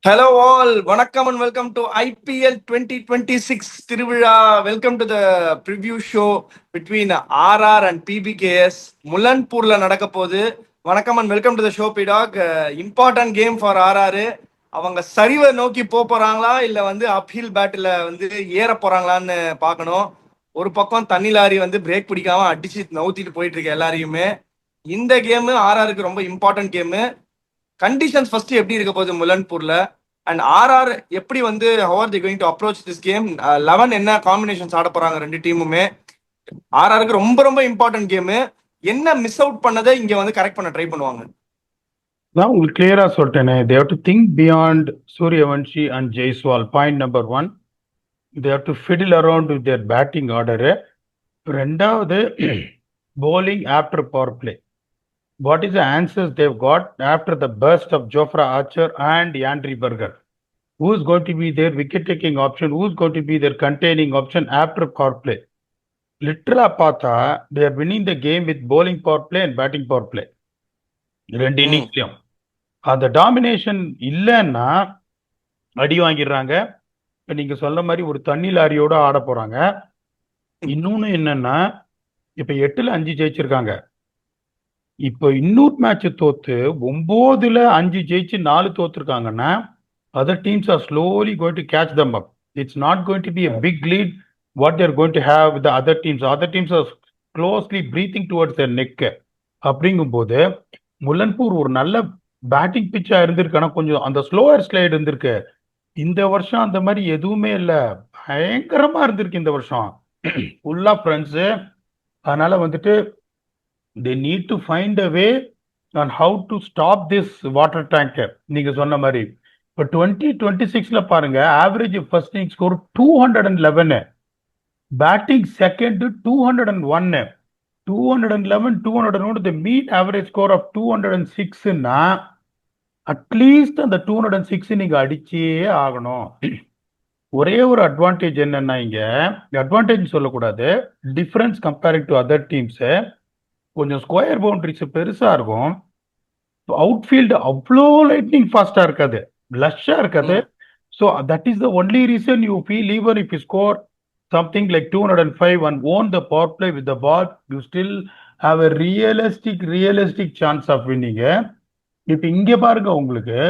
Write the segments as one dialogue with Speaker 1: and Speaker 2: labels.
Speaker 1: Hello all, வணக்கம் and welcome to IPL 2026 திருவிழா. Welcome to the preview show between RR and PBKS. முலன்பூர்ல நடக்க போகுது. வணக்கம் and welcome to the show, P-Dog. Important game for RR. அவங்க சரிவை நோக்கி போறாங்களா இல்ல அப்ஹில் பேட்டில் ஏற போறாங்களான்னு பார்க்கணும். ஒரு பக்கம் தண்ணி லாரி பிரேக் பிடிக்காம அடிச்சு நவுத்திட்டு போயிட்டு இருக்கு எல்லாரையுமே. இந்த கேம் RRக்கு ரொம்ப இம்பார்ட்டன்ட் கேம். கண்டிஷன்ஸ் ஃபர்ஸ்ட் எப்படி இருக்க போகுது முலன்பூர்ல அண்ட் ஆர்ஆர் எப்படி how are they going to approach this game? 11 என்ன காம்பினேஷன்ஸ் ஆட போறாங்க ரெண்டு டீமுமே. ஆர்ஆருக்கு ரொம்ப ரொம்ப இம்பார்ட்டன்ட் கேம். என்ன மிஸ் அவுட் பண்ணதை இங்க கரெக்ட் பண்ண ட்ரை பண்ணுவாங்க.
Speaker 2: நான் உங்களுக்கு கிளியரா சொல்லிட்டேனே, they have to think beyond Suryavanshi and Jaiswal. Point number 1, they have to fiddle around with their batting order. ரெண்டாவது, bowling after power play. What is the answers they've got after the burst of Jofra Archer and Yandri Berger? Who is going to be their wicket-taking option? Who is going to be their containing option after power play? Literally, பார்த்தா they are winning the game with bowling power play and batting power play. ரெண்டு இன்னிங்ஸ்லயும் அந்த domination இல்லைன்னா அடி வாங்கிடுறாங்க. இப்ப நீங்க சொல்ற மாதிரி ஒரு தண்ணி லாரியோட ஆட போறாங்க. இன்னொன்னு என்னன்னா, இப்ப 8-5 ஜெயிச்சிருக்காங்க. இப்போ இன்னொரு மேட்ச் தோத்து 9-5 ஜெயிச்சு 4 தோத்துருக்காங்கன்னா other teams are slowly going to catch them up. It's not going to be a big lead what they're going to have with the other teams. Other teams are closely breathing towards their neck. அப்படிங்கும்போது முலன்பூர் ஒரு நல்ல batting பிச்சா இருந்திருக்கானா, கொஞ்சம் அந்த slower slide இருந்திருக்கு. இந்த வருஷம் அந்த மாதிரி எதுவுமே இல்லை, பயங்கரமா இருந்திருக்கு இந்த வருஷம். ஃபுல்லா ஃப்ரெண்ட்ஸு. அதனால they need to find a way on how to stop this water tanker. நீங்க சொன்ன மாதிரி இப்போ 2026ல பாருங்க, average first inning score 211, batting second 201, 211, 201. the mean average score of 206னா அட்லீஸ்ட் அந்த 206 நீங்க அடிச்சே ஆகணும். ஒரே ஒரு அட்வான்டேஜ் என்னன்னா, இங்க அட்வான்டேஜ் சொல்லக்கூடாது, difference comparing to other teams, கொஞ்சம் ஸ்கொயர் பவுண்டரிஸ் பெருசா இருக்கும். அவுட்ஃபீல்டு அவ்வளோ லைட்னிங் ஃபாஸ்டா இருக்காது, லஷ்ஷா இருக்காது. So that is the only reason you feel even if you score something like 205 and own the power play with the ball, you still have a realistic chance of winning. இப்போ இங்க பாருங்க, உங்களுக்கு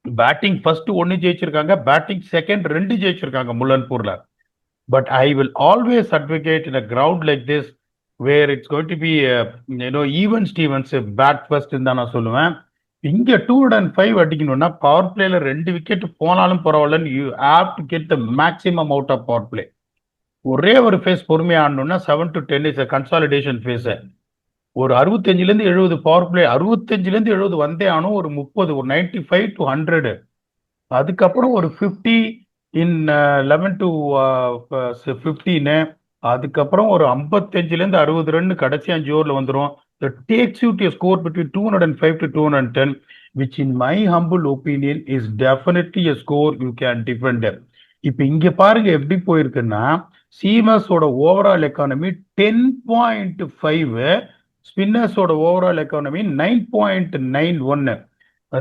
Speaker 2: batting first 1 ஜெயிச்சிருக்காங்க, batting second 2 ஜெயிச்சிருக்காங்க முலன்பூர்ல. But I will always advocate in a ground like this where it's going to be even Stevens bat first தான் நான் சொல்லுவேன். இங்க 205 அடிக்கணும்னா பவர் பிளேல 2 விக்கெட் போனாலும் பரவாயில்லன்னு you have to get the maximum out of power play. ஒரே ஒரு face பொறுமையா ஆடணும்னா 7 to 10 இஸ் கன்சாலிடேஷன் ஃபேஸ். ஒரு 65-70 பவர் பிளே, 65-70 வந்தே ஆனும். ஒரு 30, ஒரு 95 to 100, அதுக்கப்புறம் ஒரு 50 in 11 to 15, அதுக்கப்புறம் ஒரு 55-60 ரன் கடைசி 5 ஓவர்ல வந்துடும். That takes you to a score between 205 to 210, which in my humble opinion is definitely a score you can defend. இப்ப இங்க பாருங்க எப்படி போயிருக்குன்னா, சீமர்ஸோட ஓவரால் எக்கானமி 10.5, ஸ்பின்னர்ஸோட ஓவரால் எக்கானமி 9.91.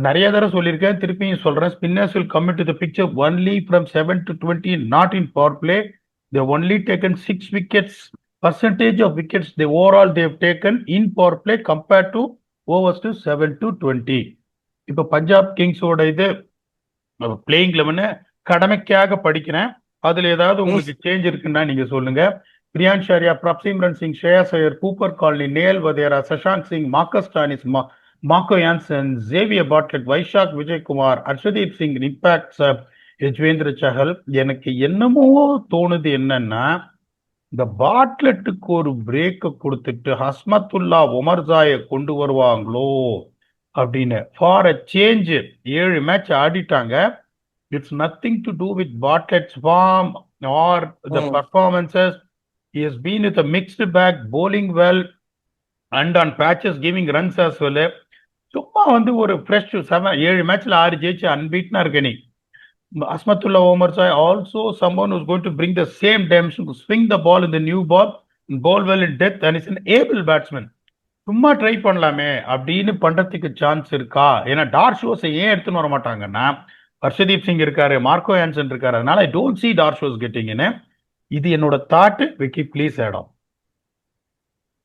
Speaker 2: நிறைய தடவை சொல்லியிருக்கேன், திருப்பியும் சொல்றேன். Spinners will come into the picture only from 7 to 20, not in power play. They've only taken 6 wickets. Percentage of wickets they overall they've taken in power play compared to overs to 7 to 20. இப்போ பஞ்சாப் கிங்ஸோட இது playing 11 கடமைக்காக படிக்கிறேன். அதுல ஏதாவது உங்களுக்கு change இருக்குன்னா நீங்க சொல்லுங்க. பிரியான் ஷாரியா, பிரப்சிம்ரன் சிங், ஸ்ரேயஸ் ஐயர், கூப்பர் காலனி, Nehal Wadhera, Shashank Singh, Marcus Stoinis, Marco Jansen, Xavier Bartlett, Vyshak Vijaykumar, Arshdeep Singh, impact Yuzvendra Chahal. எனக்கு என்னமோ தோணுது என்னன்னா, இந்த பாட்லெட்டுக்கு ஒரு பிரேக் கொடுத்துட்டு ஹஸ்மத்துல்லா ஒமர்ஜாயை கொண்டு வருவாங்களோ அப்படின்னு. ஃபார் அ சேஞ்ச் 7 மேட்ச் ஆடிட்டாங்க. It's nothing to do with Bartlett's form or the performances. He has been with a mixed bag, bowling well and on patches giving runs as well. சும்மா ஒரு fresh 7 மேட்ச்ல 6 ஜெயிச்சு அன்பீட்னா இருக்க நீ. Asmatullah Omarzai also someone who's going to bring the same dimension to swing the ball in the new ball, bowl well in depth, and is an able batsman. சும்மா try பண்ணலாமே அப்படின்னு பண்றதுக்கு சான்ஸ் இருக்கா? ஏன்னா டார்க் ஷோஸை ஏன் எடுத்துன்னு வர மாட்டாங்கன்னா, ஹர்ஷதீப் சிங் இருக்காரு, மார்க்கோ ஹான்சன் இருக்காரு. அதனால I don't see Dwarshuis getting in. இது என்னோட thought. Vicky please add on.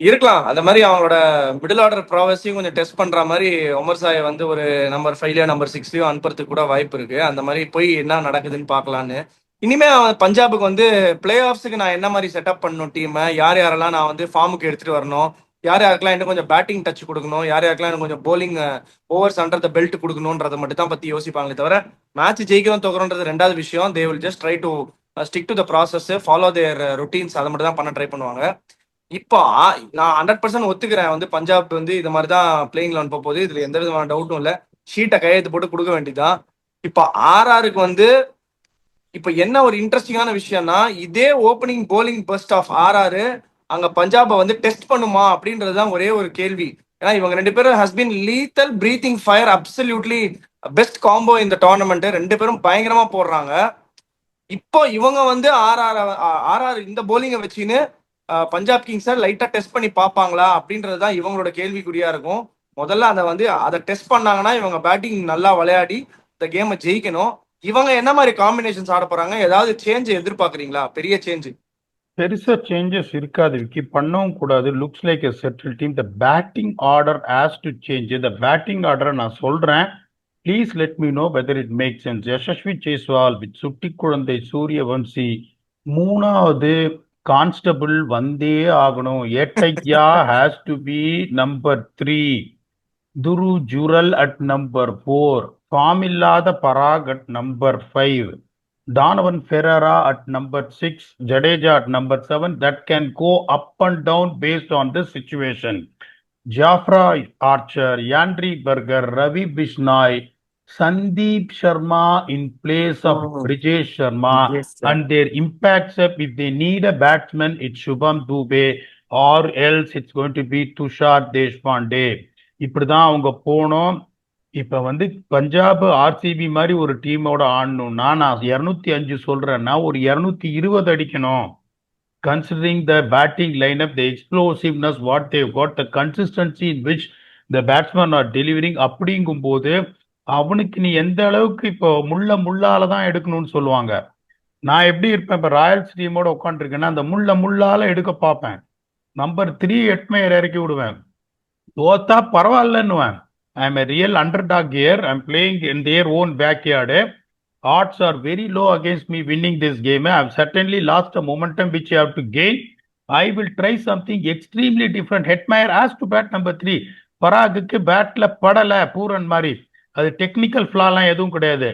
Speaker 1: இருக்கலாம் அந்த மாதிரி அவங்களோட மிடில் ஆர்டர் ப்ராவஸையும் கொஞ்சம் டெஸ்ட் பண்ற மாதிரி ஒமர் சாயை வந்து ஒரு நம்பர் 5லயோ நம்பர் 6லயோ அனுப்புறதுக்கு கூட வாய்ப்பு இருக்கு. அந்த மாதிரி போய் என்ன நடக்குதுன்னு பார்க்கலான்னு. இனிமே பஞ்சாபுக்கு வந்து பிளே ஆஃப்ஸுக்கு நான் என்ன மாதிரி செட்டப் பண்ணணும் டீமை, யார் யாரெல்லாம் நான் வந்து ஃபார்முக்கு எடுத்துட்டு வரணும், யார் யாருக்கெல்லாம் இன்னும் கொஞ்சம் பேட்டிங் டச் கொடுக்கணும், யார் யாருக்கெல்லாம் இன்னும் கொஞ்சம் bowling overs under the belt கொடுக்கணுன்றதை மட்டும் தான் பத்தி யோசிப்பாங்களே தவிர மேட்ச் ஜெயிக்கிறோம் தோக்குறோன்றது ரெண்டாவது விஷயம். They will just try to stick to the process, follow their routines, அதை மட்டும் தான் பண்ண ட்ரை பண்ணுவாங்க. இப்போ நான் 100% ஒத்துக்கிறேன் வந்து பஞ்சாப் வந்து இது மாதிரி தான் பிளேயிங் லெவன் போகுது, இதுல எந்த விதமான டவுட்டும் இல்லை. ஷீட்டை கையெழுத்து போட்டு கொடுக்க வேண்டியதுதான். இப்போ ஆர்ஆருக்கு வந்து இப்போ என்ன ஒரு இன்ட்ரெஸ்டிங்கான விஷயம்னா, இதே opening bowling burst of RR அங்க பஞ்சாபை வந்து டெஸ்ட் பண்ணுமா அப்படின்றதுதான் ஒரே ஒரு கேள்வி. ஏன்னா இவங்க ரெண்டு பேரும் has been lethal breathing fire, absolutely best combo இந்த டோர்னமெண்ட். ரெண்டு பேரும் பயங்கரமா போடுறாங்க. இப்போ இவங்க வந்து ஆர்ஆர் இந்த போலிங்கை வச்சுன்னு பஞ்சாப் கிங்ஸை லைட்டா டெஸ்ட் பண்ணி பார்ப்பாங்களா அப்படின்றது தான் இவங்களோட கேள்விக்குறியா இருக்கும். முதல்ல அதை டெஸ்ட் பண்ணாங்கன்னா இவங்க பேட்டிங் நல்லா விளையாடி இந்த கேமை ஜெயிக்கணும். இவங்க என்ன மாதிரி காம்பினேஷன்ஸ் ஆட போறாங்க, ஏதாவது சேஞ்ச் எதிர்பார்க்குறீங்களா? பெரிய சேஞ்ச்
Speaker 2: பெருசா சேஞ்சஸ் இருக்காது விக்கி, பண்ணவும் கூடாது. Looks like a settle team. The batting order has to change. இந்த பேட்டிங் ஆர்டரை நான் சொல்றேன், please let me know whether it make sense. Yashasvi Jaiswal with சுட்டி குழந்தை சூரியவன்சி, மூணாவது கான்ஸ்டபிள் வந்தே ஆகணும். ஏட்டையா ஹேஸ் டு பி நம்பர் 3. துரு ஜுரல் அட் நம்பர் 4. ஃபார்ம் இல்லாத பராக் at number 5. Donovan Ferreira at number 6, Jadeja at number 7. That can go up and down based on the situation. Jafra Archer, Yandri Berger, Ravi Bishnoi, Sandeep Sharma in place of Brijesh Sharma. Yes, and their impacts up, if they need a batsman, it's Shubham Dubey, or else it's going to be Tushar Deshpande. இப்படிதான் அவங்க போனோம். இப்ப வந்து Punjab RCB மாதிரி ஒரு டீமோட ஆடணும்னா நான் 205 சொல்றேன்னா ஒரு 220 அடிக்கணும். Considering the batting lineup, the explosiveness, what they got, the consistency in which the batsmen are delivering. அப்படிங்கும் போது அவனுக்கு நீ எந்த அளவுக்கு இப்போ முள்ளால தான் எடுக்கணும்னு சொல்லுவாங்க. நான் எப்படி இருப்பேன், இப்ப ராயல்ஸ் டீமோட உட்காந்துருக்கேன்னா அந்த முள்ளால எடுக்க பார்ப்பேன். நம்பர் 3 எட்மையர் இறக்கி விடுவேன். தோத்தா பரவாயில்லன்னுவேன். I'm a real underdog here. I'm playing in their own backyard. Odds are very low against me winning this game. I've certainly lost the momentum which I have to gain. I will try something extremely different. Hetmeyer has to bat number 3. பராகுக்கு பேட்ல படல பூரன் மாதிரி. அது technical ஃபிளாலாம் எதுவும் கிடையாது.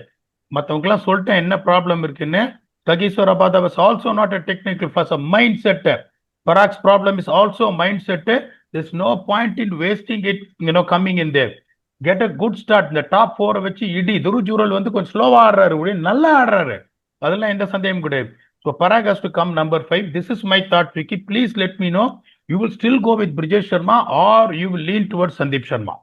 Speaker 2: மற்றவங்கலாம் சொல்லிட்டேன் என்ன problem இருக்குன்னு. Tagiswarabad was also not a technical flaw, a mindset. Parag's problem is also a mindset. There's no point in wasting it, coming in there. Get a good start. இந்த top 4 வச்சு இடி. துரு ஜூரல் வந்து கொஞ்சம் ஸ்லோவா ஆடுறாரு, நல்லா ஆடுறாரு, அதெல்லாம் எந்த சந்தேகம் கிடையாது. So Parag has to come number 5. This is my thought, Vicky. Please let me know. You will still go with Brijesh Sharma or you will lean towards Sandeep Sharma?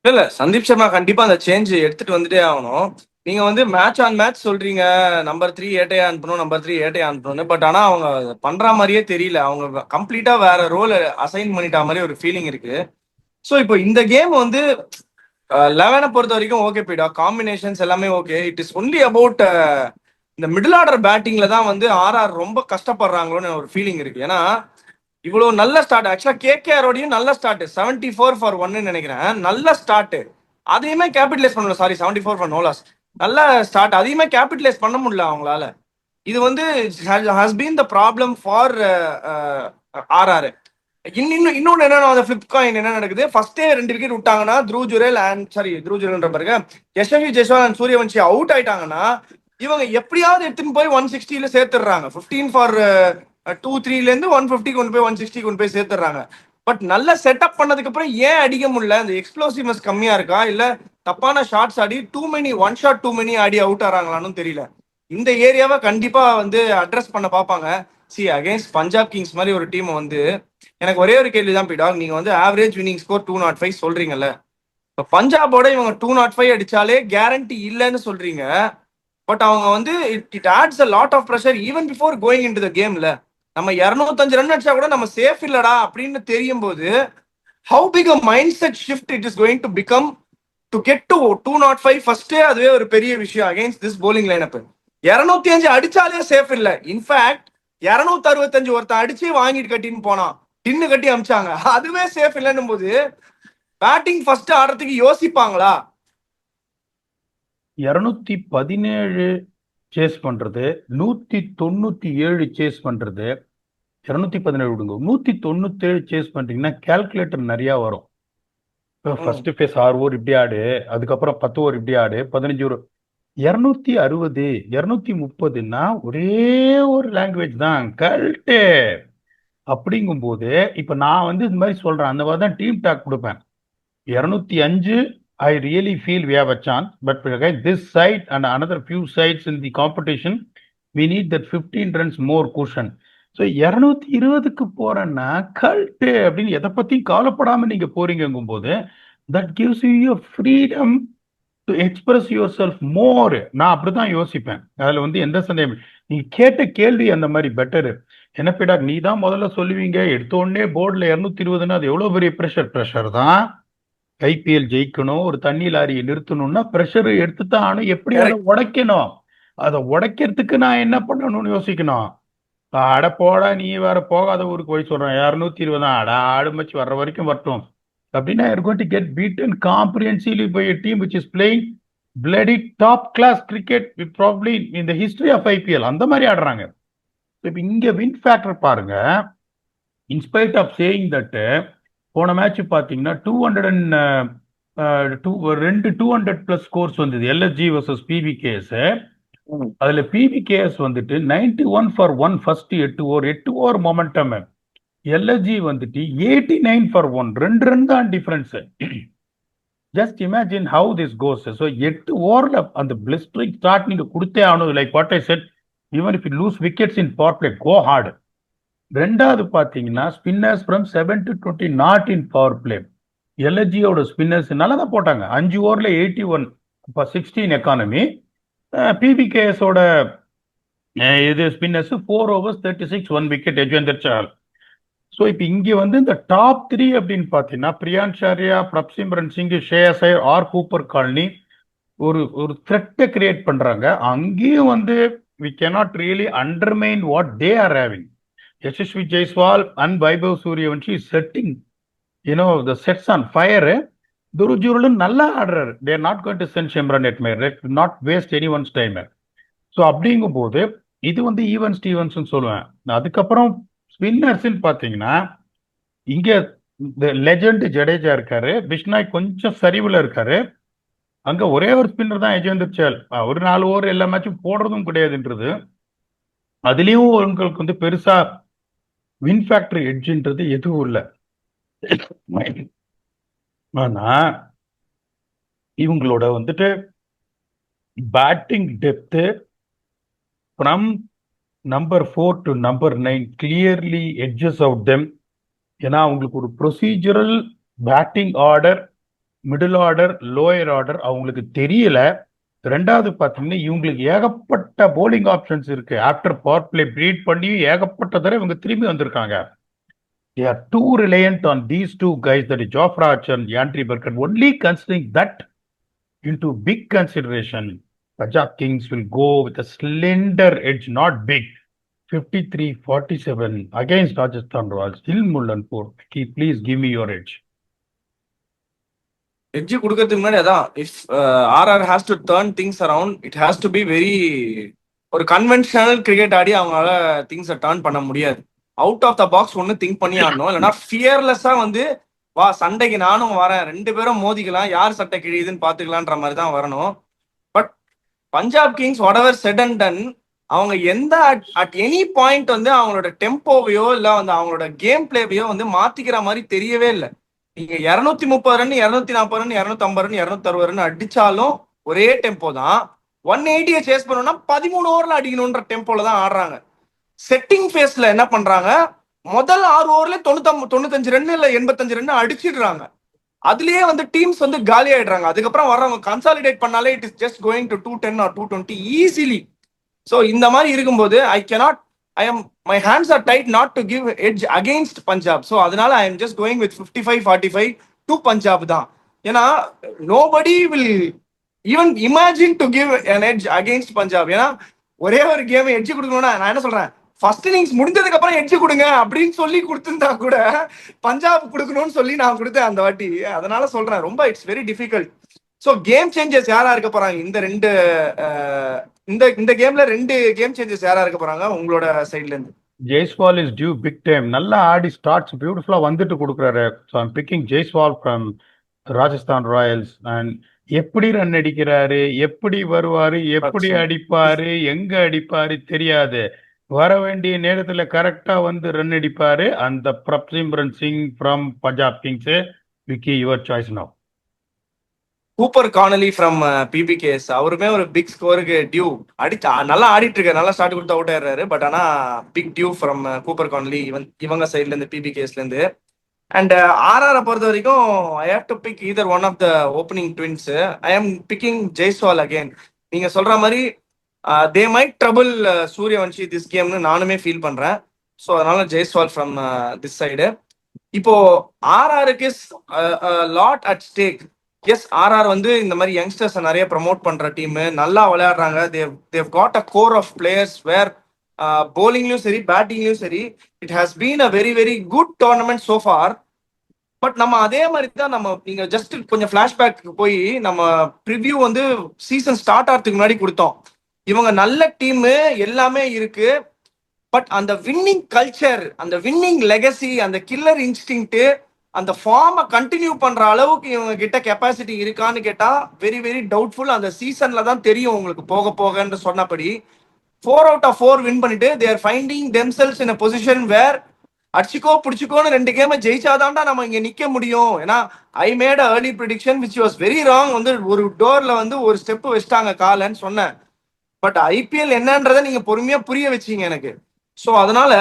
Speaker 1: இல்ல, சந்தீப் சர்மா கண்டிப்பா அந்த சேஞ்ச் எடுத்துட்டு வந்துட்டே ஆகணும். நீங்க வந்து மேட்ச் ஆன் மேட்ச் சொல்றீங்க number 3 ஏட்டையா அனுப்பணும், நம்பர் 3 ஏட்டையா அனுப்பணும். பட் ஆனா அவங்க பண்ற மாதிரியே தெரியல. அவங்க கம்ப்ளீட்டா வேற ரோல் அசைன் பண்ணிட்டா மாதிரி ஒரு ஃபீலிங் இருக்கு. ஸோ இப்போ இந்த கேம் வந்து 11 பொறுத்த வரைக்கும் ஓகே போயிடா, காம்பினேஷன்ஸ் எல்லாமே okay. It is only about இந்த மிடில் ஆர்டர் பேட்டிங்ல தான் வந்து ஆர்ஆர் ரொம்ப கஷ்டப்படுறாங்களோன்னு ஒரு ஃபீலிங் இருக்கு. ஏன்னா இவ்வளவு நல்ல ஸ்டார்ட், ஆக்சுவலா கேகேஆரோடையும் நல்ல ஸ்டார்ட், 74 for 1 நினைக்கிறேன், நல்ல ஸ்டார்ட். அதையுமே கேபிட்டலைஸ் பண்ணல. சாரி, 74 for no loss, நல்ல ஸ்டார்ட். அதையுமே கேபிட்டலைஸ் பண்ண முடியல அவங்களால. இது வந்து has been the problem for RR. இன்னொன்னு என்னன்னா, அந்த பிளிப்காயின் என்ன நடக்குது, ஃபர்ஸ்டே 2 விக்கெட் விட்டாங்கன்னா த்ரூ ஜுரேல் பிறகு யசஸ்வி ஜெய்ஸ்வால் அண்ட் சூரியவன்சி அவுட் ஆயிட்டாங்கன்னா இவங்க எப்படியாவது எடுத்துன்னு போய் 160ல சேர்த்துடுறாங்க. 15 for 2-3ல இருந்து 150 கொண்டு போய் 160 கொண்டு போய் சேர்த்துறாங்க. பட் நல்ல செட்டப் பண்ணதுக்கு அப்புறம் ஏன் அடிக்க முடியல? அந்த எக்ஸ்ப்ளோசிவ்னஸ் கம்மியா இருக்கா, இல்ல தப்பான ஷாட்ஸ் ஆடி ஒன் ஷாட் டூ மெனி ஆடி அவுட் ஆறாங்களான்னு தெரியல. இந்த ஏரியாவை கண்டிப்பா வந்து அட்ரஸ் பண்ண பார்ப்பாங்க. அகைன்ஸ்ட் பஞ்சாப் கிங்ஸ் மாதிரி ஒரு டீம் வந்து எனக்கு ஒரே ஒரு கேள்விதான் பீடா. நீங்க வந்து ஆவரேஜ் வினிங் ஸ்கோர் 205 சொல்றீங்கல்ல, இப்போ பஞ்சாபோட இவங்க 205 அடிச்சாலே கேரண்டி இல்லைன்னு சொல்றீங்க. பட் அவங்க வந்து it adds a lot of pressure even before going into the கேம்ல. நம்ம 205 ரன் அடிச்சா கூட நம்ம சேஃப் இல்லடா அப்படின்னு தெரியும் போது, how big a mindset shift it is going to become to get to 205 ஃபர்ஸ்டே அதுவே ஒரு பெரிய விஷயம் அகைன்ஸ்ட் திஸ் bowling லைனப். 205 அடிச்சாலே சேஃப் இல்ல. இன்ஃபேக்ட் 265 ஒருத்தன் அடிச்சு வாங்கிட்டு கட்டின்னு போனான், டின்னு கட்டி அமிச்சாங்க. அதுவே சேஃப் இல்லைன்னும் போது பேட்டிங் ஃபர்ஸ்ட் ஆடுறதுக்கு யோசிப்பாங்களா?
Speaker 2: 217 சேஸ் பண்றது, 197 சேஸ் பண்றது, 217 விடுங்க, 197 சேஸ் பண்றீங்கன்னா கால்குலேட்டர் நிறைய வரும். ஃபர்ஸ்ட் ஃபேஸ் 6 ஓவர் இப்படி ஆடு, அதுக்கப்புறம் 10 ஓவர் இப்படி ஆடு, 15 ஓவர். 260 230ன்னா ஒரே ஒரு லாங்குவேஜ் தான், கல்ட்டு. அப்படிங்கும்போது இப்ப நான் வந்து இந்த மாதிரி சொல்றேன், அந்த மாதிரி தான் டீம் டாக் கொடுப்பேன். 205 I really feel we have a chance, but again this side and another few sides in the competition we need that 15 runs more cushion. So 220க்கு போறேன்னா கல்ட்டு அப்படின்னு எதை பத்தியும் கவலைப்படாம நீங்க போறீங்கும் போது that gives you a freedom to express yourself more. நான் அப்படிதான் யோசிப்பேன். அதுல வந்து எந்த சந்தேகம், நீங்க கேட்ட கேள்வி அந்த மாதிரி பெட்டரு. என்ன பேடா நீ தான் முதல்ல சொல்லுவீங்க, எடுத்த உடனே போர்டுல 220ன்னா அது எவ்வளவு பெரிய ப்ரெஷர் தான். ஐபிஎல் ஜெயிக்கணும், ஒரு தண்ணி லாரியை நிறுத்தணும்னா ப்ரெஷர் எடுத்துதான் ஆனும். எப்படி அதை உடைக்கணும், அதை உடைக்கிறதுக்கு நான் என்ன பண்ணணும்னு யோசிக்கணும். அட போடா நீ வேற போகாத ஊருக்கு போய் சொல்றேன் 220 அட ஆடு மச்சு வர்ற வரைக்கும் வரட்டும் அப்படின்னா you're going to get beaten comprehensively by a team which is playing bloody top class cricket probably in the history of IPL. அந்த மாதிரி ஆடுறாங்க. இப்ப இங்க வின் ஃபேக்டர் பாருங்க. இன்ஸ்பைட் ஆஃப் சேயிங் தட் போன மேட்ச் பாத்தீங்கன்னா 200 பிளஸ் ஸ்கோர்ஸ் வந்தது LSG versus PBKS. அதுல பிபிகேஎஸ் வந்துட்டு 91 for 1 first 8 over momentum. LSG வந்துட்டு 89 for 1, 2 ரன் தான் difference. Just imagine how this goes. So 8 ஓவர்ல அந்த பிளிஸ்டரிங் ஸ்டார்ட் நீங்க கொடுத்தே ஆகணும். Like what I said, even if you lose wickets in power play, go hard. ரெண்டாவது பாத்தீங்கன்னா spinners from 7 to 20 not in power play. எல்எஸ்ஜியோட spinners நல்லா தான் போட்டாங்க, 5 ஓவர்ல 81 இப்போ 16 எக்கானமி. பிபிகேஎஸோட இது spinners 4 overs 36 1 wicket Yuzvendra Chahal. So இப்போ இங்க வந்து இந்த டாப் 3 அப்படின்னு பாத்தீங்கன்னா பிரியான் ஷாரியா, பிரப்சிம்ரன் சிங், ஷ்ரேயஸ் ஐயர் ஆர் கூப்பர் காலனி ஒரு த்ரெட்டை கிரியேட் பண்றாங்க. அங்கேயும் வந்து we cannot really undermine what they are having. Yashasvi Jaiswal and Vaibhav Suryavanshi is setting, the sets on fire. துருஜுருளும் நல்லா ஆடுறாரு. they are not going to send Shimran Hetmyer, let not waste anyone's time. So அப்படிங்கும் போது இது வந்து even Stevens சொல்லுவேன். அதுக்கப்புறம் spinners பாத்தீங்கன்னா இங்க லெஜண்ட் ஜடேஜா இருக்காரு, பிஷ்னாய் கொஞ்சம் சரிவுல இருக்காரு. அங்க ஒரே ஒரு ஸ்பின்னர் தான் யஜுவேந்தர் சஹல். ஒரு 4 ஓவர் எல்லா மேட்சும் போடுறதும் கிடையாதுன்றது. அதுலயும் உங்களுக்கு வந்து பெருசா வின் ஃபேக்டர் எட்ஜ்ன்றது எதுவும் இல்லை. ஆனா இவங்களோட வந்துட்டு batting depth from number 4 to number 9 clearly edges out them. ஏன்னா அவங்களுக்கு ஒரு procedural batting order, middle order, lower order அவங்களுக்கு தெரியல. ரெண்டாவது பாத்தீங்கன்னா இவங்களுக்கு ஏகப்பட்ட போலிங் ஆப்ஷன்ஸ் இருக்கு. ஆஃப்டர் பவர் பிளே பிரீட் பண்ணி ஏகப்பட்ட தடவை இவங்க திரும்பி வந்திருக்காங்க. They are too reliant on these two guys, that is Jofra Archer and Yandri Burkett. Only considering that into big consideration, Punjab Kings will go with a slender edge, not big, 53-47 against Rajasthan Royals. Still Mullanpur, please give me your edge.
Speaker 1: Edge கொடுக்கறதுக்கு முன்னாடி அதான், if RR has to turn things around, it has to be very ஒரு conventional cricket ஆடி அவங்களால திங்ஸை turn பண்ண முடியாது. Out of the box ஒன்று திங்க் பண்ணி ஆடணும். இல்லைன்னா ஃபியர்லெஸ்ஸா வந்து வா சண்டைக்கு நானும் வரேன், 2 பேரும் மோதிக்கலாம், யார் சட்டை கிழியுதுன்னு பாத்துக்கலான்ற மாதிரி தான் வரணும். But Punjab Kings what ever said and ton, அவங்க எந்த அட் எனி பாயிண்ட் வந்து அவங்களோட டெம்போவையோ இல்லை வந்து அவங்களோட கேம் பிளேவையோ வந்து மாத்திக்கிற மாதிரி தெரியவே இல்லை. நீங்க 230 ரன், 240 ரன், 250 ரன், 260 ரன் அடிச்சாலும் ஒரே டெம்போ தான். 180 சேஸ் பண்ணணும்னா 13 ஓவர்ல அடிக்கணும்ன்ற டெம்போல தான் ஆடுறாங்க. செட்டிங் ஃபேஸ்ல என்ன பண்றாங்க, முதல் 6 ஓவர்ல 95 ரன் இல்ல 85 ரன் அடிச்சிடுறாங்க. அதுலயே வந்து டீம்ஸ் வந்து காலி ஆயிடுறாங்க. அதுக்கப்புறம் வர்றவங்க கன்சாலிடேட் பண்ணாலே it is just going to 210 or 220 easily. So இந்த மாதிரி இருக்கும்போது my hands are tight not to give edge against Punjab. So அதனால I am just going with 55-45 to Punjab தான். ஏன்னா nobody will even imagine to give an edge against Punjab. ஏன்னா ஒரே ஒரு game edge கொடுக்கணும்னா நான் என்ன சொல்றேன், ஃபர்ஸ்ட் இன்னிங்ஸ் முடிஞ்சதுக்கு அப்புறம் எட்ஜ் கொடுங்க அப்படின்னு சொல்லி கொடுத்துருந்தா கூட பஞ்சாப் கொடுக்கணும்னு சொல்லி நான் கொடுத்தேன் அந்த வாட்டி. அதனால சொல்றேன் ரொம்ப it's very difficult. So game changers யாரா இருக்க போறாங்க இந்த ரெண்டு இந்த இந்த கேம்ல ரெண்டு கேம் சேஞ்சர்ஸ் யாரா இருக்க போறாங்க உங்களோட சைட்ல இருந்து?
Speaker 2: Jaiswal is due big time. நல்லா ஆடி ஸ்டார்ட்ஸ் பியூட்டிஃபுல்லா வந்துட்டு கொடுக்குறாரு. So I'm picking Jaiswal from Rajasthan Royals. And எப்படி ரன் அடிக்கிறாரு, எப்படி வருவாரு, எப்படி அடிப்பாரு, எங்க அடிப்பாரு தெரியாது. வர வேண்டிய நேரத்துல கரெக்டா வந்து ரன் அடிப்பாரு. அந்த Prabhsimran Singh from Punjab Kings. Vicky, your choice now.
Speaker 1: Cooper Connolly from PBKS, அவருமே ஒரு பிக் ஸ்கோருக்கு டியூ அடிச்சு நல்லா ஆடிட்டு இருக்காரு, நல்லா ஸ்டார்ட் கொடுத்து அவுட் ஆயிடுறாரு. பட் ஆனா pick two from Cooper Connolly இவங்க சைட்ல இருந்து பிபிகேஎஸ்ல இருந்து. அண்ட் ஆர்ஆரை பொறுத்த வரைக்கும் I have to pick either one of the opening twins. I am picking Jaiswal again. நீங்க சொல்ற மாதிரி they might trouble Sooryavanshi this கேம்னு நானுமே ஃபீல் பண்றேன். ஸோ அதனால ஜெய்ஸ்வால் ஃப்ரம் திஸ் சைடு. இப்போ ஆர்ஆருக்கு lot at stake. Yes, RR வந்து இந்த மாதிரி யங்ஸ்டர்ஸ் நிறைய ப்ரமோட் பண்ற டீம், நல்லா விளையாடுறாங்க. They've got a core of players where bowlingலயும் சரி பேட்டிங்லயும் சரி it has been a very very good tournament so far. But நம்ம அதே மாதிரி தான் நீங்க ஜஸ்ட் கொஞ்சம் ஃபிளாஷ்பேக் போய் நம்ம ப்ரிவ்யூ வந்து சீசன் ஸ்டார்ட் ஆகிறதுக்கு முன்னாடி கொடுத்தோம். இவங்க நல்ல டீம் எல்லாமே இருக்கு. பட் அந்த வின்னிங் கல்ச்சர், அந்த வின்னிங் லெகசி, அந்த கில்லர் இன்ஸ்டிங்க்ட், அந்த ஃபார்மை கண்டினியூ பண்ற அளவுக்கு இவங்க கிட்ட கெப்பாசிட்டி இருக்கான்னு கேட்டா வெரி வெரி டவுட்ஃபுல். அந்த சீசன்ல தான் தெரியும் உங்களுக்கு போக போகன்னு சொன்னபடி. 4 out of 4 வின் பண்ணிட்டு they are finding themselves in a position where அடிச்சுக்கோ பிடிச்சிக்கோன்னு 2 கேமை ஜெயிச்சாதான்டா நம்ம இங்க நிக்க முடியும். ஏன்னா I made a early prediction which was very wrong. வந்து ஒரு டோர்ல வந்து ஒரு ஸ்டெப் வச்சிட்டாங்க காலன்னு சொன்னேன். பட் ஐபிஎல் என்னன்றதை நீங்க பொறுமையா புரிய வச்சீங்க எனக்கு. ஸோ அதனால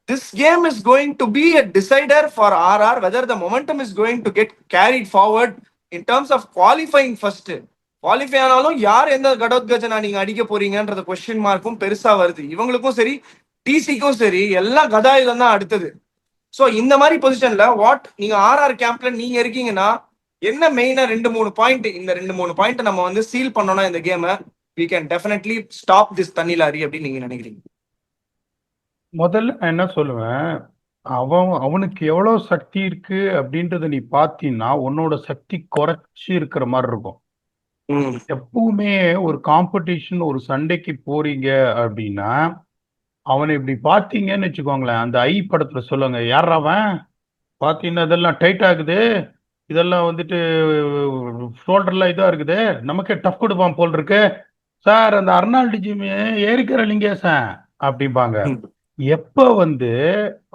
Speaker 1: this game is going to be a decider for RR whether the momentum is going to get carried forward in terms of qualifying first. Qualify ஆனாலும் யார் எந்த கடோத்கஜனா நீங்க அடிக்க போறீங்கன்றது கொஸ்டின் மார்க்கும் பெருசா வருது. இவங்களுக்கும் சரி டிசிக்கும் சரி எல்லாம் கதாயுதம் தான் அடுத்தது. ஸோ இந்த மாதிரி பொசிஷன்ல நீங்க ஆர்ஆர் கேம்ப்ல நீங்க இருக்கீங்கன்னா என்ன மெயினா 2-3 பாயிண்ட், இந்த 2-3 பாயிண்ட் நம்ம வந்து சீல் பண்ணோம்னா இந்த கேமை we can definitely stop this தண்ணி லாரி அப்படின்னு நீங்க நினைக்கிறீங்க?
Speaker 2: முதல்ல நான் என்ன சொல்லுவேன், அவனுக்கு எவ்வளவு சக்தி இருக்கு அப்படின்றத நீ பார்த்தீங்கன்னா உன்னோட சக்தி குறைச்சி இருக்கிற மாதிரி இருக்கும். எப்பவுமே ஒரு காம்படிஷன், ஒரு சண்டைக்கு போறீங்க அப்படின்னா அவனை இப்படி பார்த்தீங்கன்னு வச்சுக்கோங்களேன், அந்த ஐ படத்துல சொல்லுங்க, யார் அவன் பார்த்தீங்கன்னா இதெல்லாம் டைட் ஆகுது, இதெல்லாம் வந்துட்டு ஷோல்டர்லாம் இதா இருக்குது, நமக்கே டஃப் கொடுப்பான் போல் இருக்கு சார், அந்த அர்னால்டு ஜிம் ஏறிக்கிற லிங்கேசன் அப்படிம்பாங்க. எப்ப வந்து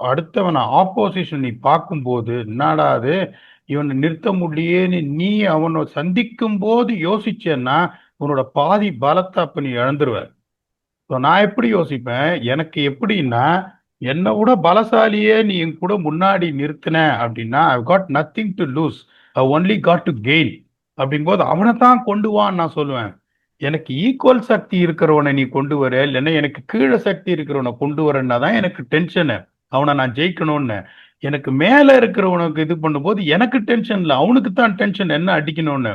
Speaker 2: அடுத்தவனை ஆப்போசிஷன் நீ பார்க்கும்போது என்னடா அது இவனை நிறுத்த முடியேன்னு நீ அவனை சந்திக்கும் போது யோசிச்சேன்னா உன்னோட பாதி பலத்தை அப்ப நீ இழந்துருவ. நான் எப்படி யோசிப்பேன், எனக்கு எப்படின்னா என்னை விட பலசாலியே நீ என் கூட முன்னாடி நிறுத்தின அப்படின்னா I got nothing to lose, I only got to gain. அப்படிங்கும்போது அவனை தான் கொண்டு வான்னு நான் சொல்லுவேன். எனக்கு ஈக்குவல் சக்தி இருக்கிறவனை நீ கொண்டு வர, இல்லைன்னா எனக்கு கீழே சக்தி இருக்கிறவனை கொண்டு வரன்னா தான் எனக்கு டென்ஷனு, அவனை நான் ஜெயிக்கணும்னு. எனக்கு மேல இருக்கிறவனுக்கு இது பண்ணும்போது எனக்கு டென்ஷன் இல்லை, அவனுக்கு தான் டென்ஷன் என்ன அடிக்கணும்னு.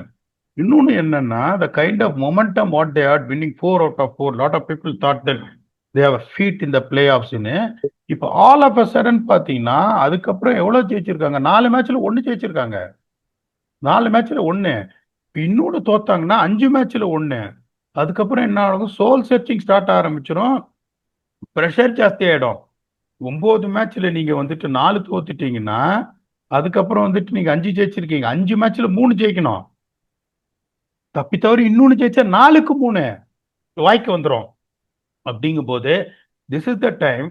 Speaker 2: இன்னொன்னு என்னன்னா the kind of momentum what they are winning 4 out of 4, lot of people thought that they have a feat in the playoffs ன்னு. இப்போ ஆல் ஆஃப் அ சடன் பாத்தீங்கன்னா அதுக்கப்புறம் எவ்வளவு ஜெயிச்சிருக்காங்க, 4 மேட்ச்ல 1 ஜெயிச்சிருக்காங்க, 4 மேட்ச்ல 1. இன்னொன்னு தோத்தாங்கன்னா 5 மேட்ச்ல 1. அதுக்கப்புறம் என்ன ஆகும், சோல் சர்ச்சிங் ஸ்டார்ட் ஆரம்பிச்சிடும், ப்ரெஷர் ஜாஸ்தி ஆயிடும். 9 மேட்ச்ல நீங்க வந்துட்டு 4 தோத்துட்டீங்கன்னா அதுக்கப்புறம் வந்துட்டு நீங்க 5 ஜெயிச்சிருக்கீங்க, 5 மேட்ச்ல 3 ஜெயிக்கணும். தப்பி தவறி இன்னொன்னு ஜெயிச்சா 4க்கு 3 வாய்க்கு வந்துடும். அப்படிங்கும் போது this is the time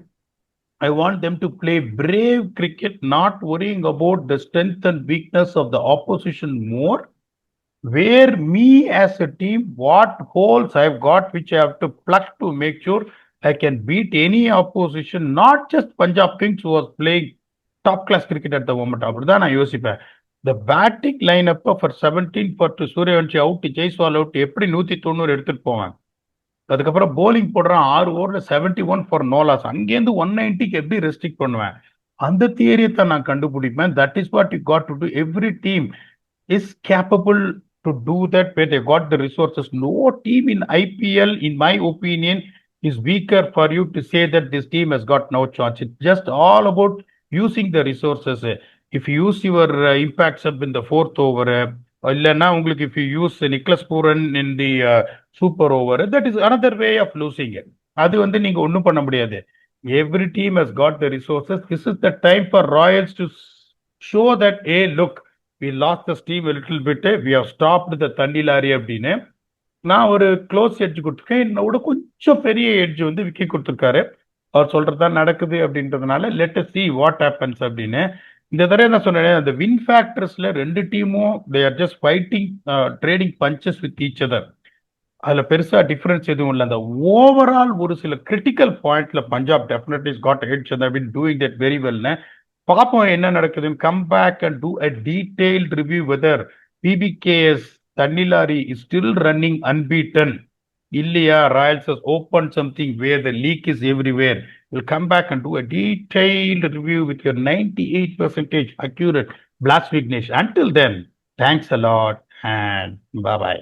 Speaker 2: I want them to play brave cricket, not worrying about the strength and weakness of the opposition more. Where me as a team what holes I have got which I have to plug to make sure I can beat any opposition, not just Punjab Kings was playing top class cricket at the moment. அப்படிதான் நான் யோசிப்பேன். The batting lineup for 17 for Suryavanshi out, Jaiswal out, எப்படி 190 எடுத்துட்டு போவான். அதுக்கப்புறம் polling போடுறான் 6 ஓவர்ல 71 for no loss, அங்கேருந்து 190க்கு எப்படி ரெஸ்ட்ரிக்ட் பண்ணுவேன். அந்த தியரியை தான் நான் கண்டுபிடிப்பேன். That is what you got to do. Every team is capable to do that where they got the resources. No team in IPL, in my opinion, is weaker for you to say that this team has got no chance. It's just all about using the resources. If you use your impact sub in the fourth over, இல்லைன்னா உங்களுக்கு if you use நிக்லஸ் Pooran in the super over, that is another way of losing it. அது வந்து நீங்க ஒன்றும் பண்ண முடியாது. Every team has got the resources. This is the time for Royals to show that, hey, look, we lost the steam a little bit. We have stopped the தண்ணி lorry அப்படின்னு நான் ஒரு க்ளோஸ் எட்ஜ் கொடுத்துருக்கேன். என்னோட கொஞ்சம் பெரிய edge வந்து விக்கி கொடுத்துருக்காரு. அவர் சொல்றதுதான் நடக்குது அப்படின்றதுனால let us see what happens அப்படின்னு. இந்த தடவை என்ன சொன்னேன், அந்த வின் ஃபேக்டர்ஸ்ல ரெண்டு டீமும் they are just fighting trading punches with each other. அதுல பெருசா டிஃபரன்ஸ் எதுவும் இல்லை. அந்த ஓவரால் ஒரு சில கிரிட்டிக்கல் பாயிண்ட்ல Punjab definitely got heads and been doing that very வெல்னு. பார்ப்போம் என்ன நடக்குதுன்னு. Come back and do a detailed review whether PBKS தன்னிலாரி இஸ் ஸ்டில் ரன்னிங் அன்பீட்டன் இல்லையா, Royals has opened something where the leak is everywhere. We'll come back and do a detailed review with your 98% accurate Blast Vignesh. Until then, thanks a lot and bye bye.